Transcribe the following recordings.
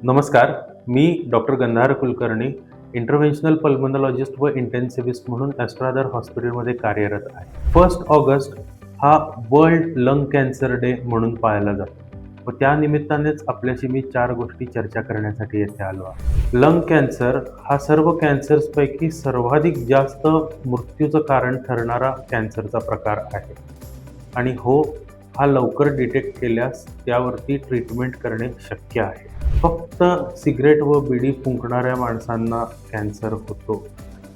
नमस्कार, मी डॉक्टर गंधार कुलकर्णी, इंटरव्हेन्शनल पल्मोनॉलॉजिस्ट व इंटेन्सिव्हिस्ट म्हणून ॲस्ट्राधार हॉस्पिटलमध्ये कार्यरत आहे. 1 ऑगस्ट हा वर्ल्ड लंग कॅन्सर डे म्हणून पाळला जातो व त्या निमित्तानेच आपल्याशी मी 4 गोष्टी चर्चा करण्यासाठी येथे आलो आहे. लंग कॅन्सर हा सर्व कॅन्सर्सपैकी सर्वाधिक जास्त मृत्यूचं कारण ठरणारा कॅन्सरचा प्रकार आहे आणि हा लवकर डिटेक्ट केल्यास त्यावरती ट्रीटमेंट करणे शक्य आहे. फक्त सिगरेट व बिडी फुंकणाऱ्या माणसांना कॅन्सर होतो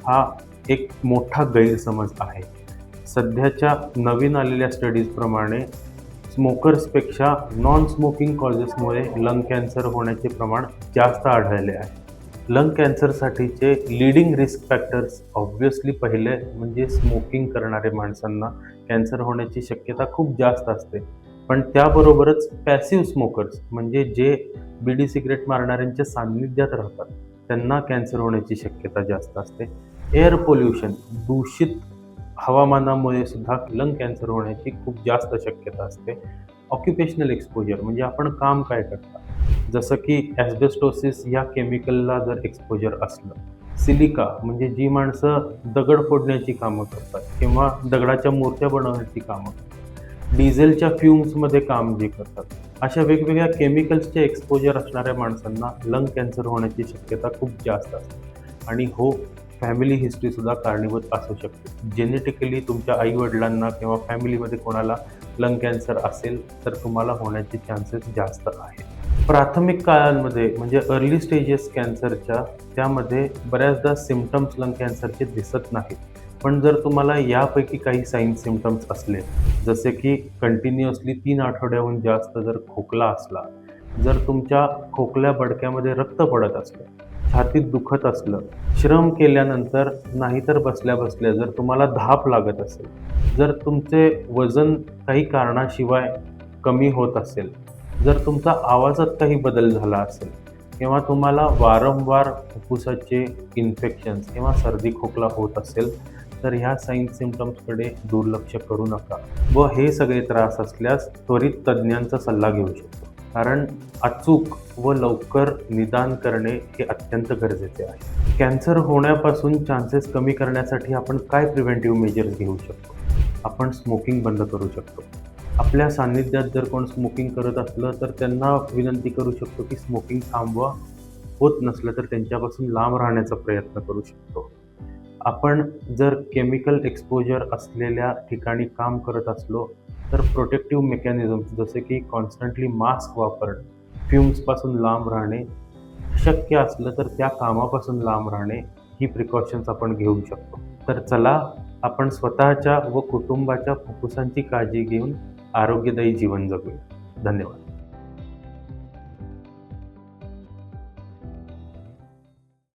हा एक मोठा गैरसमज आहे. सध्याच्या नवीन आलेल्या स्टडीजप्रमाणे स्मोकर्सपेक्षा नॉन स्मोकिंग कॉजेसमुळे लंग कॅन्सर होण्याचे प्रमाण जास्त आढळले आहे. लंग कॅन्सरसाठीचे लीडिंग रिस्क फॅक्टर्स ऑब्व्हियसली पहिले म्हणजे स्मोकिंग करणारे माणसांना कॅन्सर होण्याची शक्यता खूप जास्त असते. पण त्याबरोबरच पॅसिव्ह स्मोकर्स म्हणजे जे बिडी सिगरेट मारणाऱ्यांच्या सान्निध्यात राहतात त्यांना कॅन्सर होण्याची शक्यता जास्त असते. एअर पोल्युशन, दूषित हवामानामुळे सुद्धा लंग कॅन्सर होण्याची खूप जास्त शक्यता असते. ऑक्युपेशनल एक्सपोजर म्हणजे आपण काम काय करता, जसं की ॲस्बेस्टोसिस या केमिकलला जर एक्सपोजर असलं, सिलिका म्हणजे जी माणसं दगड फोडण्याची कामं करतात किंवा दगडाच्या मूर्त्या बनवण्याची कामं करतात, डिझेलच्या फ्युम्समध्ये काम जे करतात, अशा वेगवेगळ्या केमिकल्सचे एक्सपोजर असणाऱ्या माणसांना लंग कॅन्सर होण्याची शक्यता खूप जास्त असते. आणि फॅमिली हिस्ट्रीसुद्धा कारणीभूत असू शकते. जेनेटिकली तुमच्या आईवडिलांना किंवा फॅमिलीमध्ये कोणाला लंग कॅन्सर असेल तर तुम्हाला होण्याचे चान्सेस जास्त आहेत. प्राथमिक काळांमध्ये म्हणजे अर्ली स्टेजेस कॅन्सरच्या त्यामध्ये बऱ्याचदा सिम्पटम्स लंग कॅन्सरचे दिसत नाहीत. पण जर तुम्हाला यापैकी काही साईन सिम्पटम्स असले, जसे की कंटिन्युअसली 3 आठवड्याहून जास्त जर खोकला असला, जर तुमच्या खोकल्या बडक्यामध्ये रक्त पडत असलं, छातीत दुखत असलं, श्रम केल्यानंतर नाहीतर बसल्या बसल्या जर तुम्हाला धाप लागत असेल, जर तुमचे वजन काही कारणाशिवाय कमी होत असेल, जर तुमचा आवाजात काही बदल झाला असेल किंवा तुम्हाला वारंवार फुफ्फुसाचे इन्फेक्शन्स किंवा सर्दी खोकला होत असेल तर ह्या साईन सिम्पटम्सकडे दुर्लक्ष करू नका व हे सगळे त्रास असल्यास त्वरित तज्ज्ञांचा सल्ला घेऊ शकतो. कारण अचूक व लवकर निदान करणे हे अत्यंत गरजेचे आहे. कॅन्सर होण्यापासून चान्सेस कमी करण्यासाठी आपण काय प्रिव्हेंटिव्ह मेजर्स घेऊ शकतो? आपण स्मोकिंग बंद करू शकतो. आपल्या सान्निध्यात जर कोण स्मोकिंग करत असलं तर त्यांना विनंती करू शकतो की स्मोकिंग थांबवा. होत नसलं तर त्यांच्यापासून लांब राहण्याचा प्रयत्न करू शकतो. आपण जर केमिकल एक्सपोजर असलेल्या ठिकाणी काम करत असलो तर प्रोटेक्टिव्ह मेकॅनिझम्स जसे की कॉन्स्टंटली मास्क वापरणं, फ्युम्सपासून लांब राहणे, शक्य असलं तर त्या कामापासून लांब राहणे ही प्रिकॉशन्स आपण घेऊ शकतो. तर चला आपण स्वतःच्या व कुटुंबाच्या फुफ्फुसांची काळजी घेऊन आरोग्यदायी जीवन जगूया. धन्यवाद.